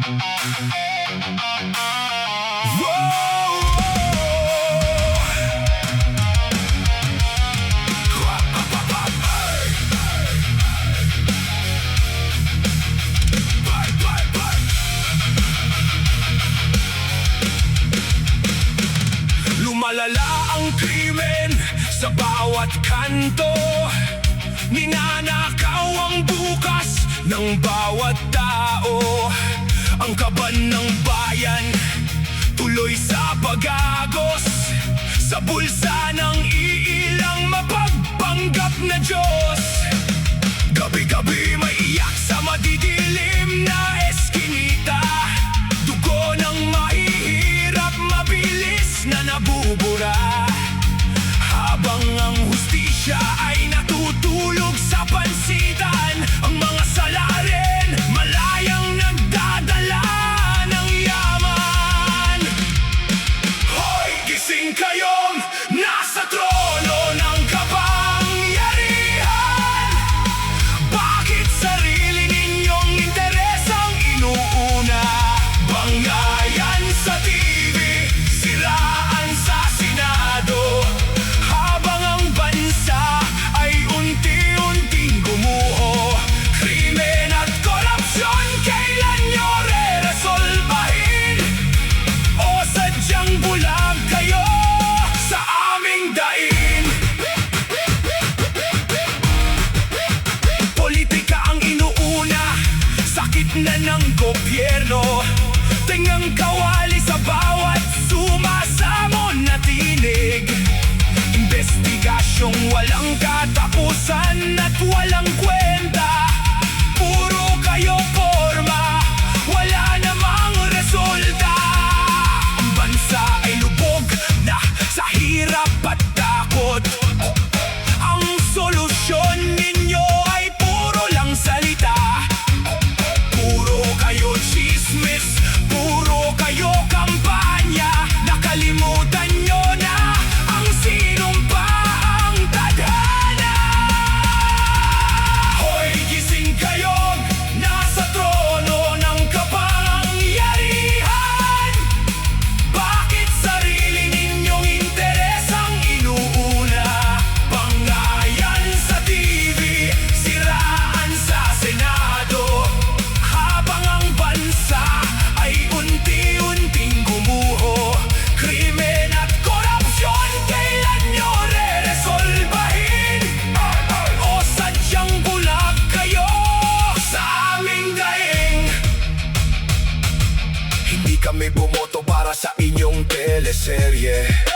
Lumalala ang krimen sa bawat kanto. Ninanakaw ang bukas ng bawat tao. Ang kaban ng bayan tuloy sa pag-agos, sa bulsa ng iilang mapagpanggap na Diyos. Gabi-gabi may iyak sa madidilim na eskinita. Dugo ng mahihirap, mabilis na nabubura, habang ang hustisya ay natutulog sa pansitan. Ang mga salarin malayang nagdadala ng yaman. Hoy, gising kayong nasa trono ng kapangyarihan. Bakit sarili ninyong interes ang inuuna? Bangayan sa TV, siraan sa Senado, habang ang bansa ay unti-unting gumuho. Krimen at korupsyon, kailan nyo re-resolbahin? O sadyang bulag kayo sa aming daing? Politika ang inuuna, sakit na ng gobyerno. Tingang kawali sa bawat sumasamon na tinig. Investigasyong walang katapusan at walang kwenta. Puro kayo porma, wala namang resulta. Ang bansa ay lubog na sa hirap at takot. Ang solusyon ninyo ay puro lang salita. Puro kayo chismis, puro kayo kampanya. Nakalimutan nyo na ang sinumpaang tadhana. Hoy, gising kayong nasa trono ng kapangyarihan. Bakit sarili ninyong interes ang inuuna? Bangayan sa TV, siraan sa Senado, habang ang bansa ay unti-unting gumuho. Krimen at korupsyon, kailan nyo re-resolbahin? O sadyang bulag kayo sa aming daing? Hindi kami bumoto para sa inyong teleserye.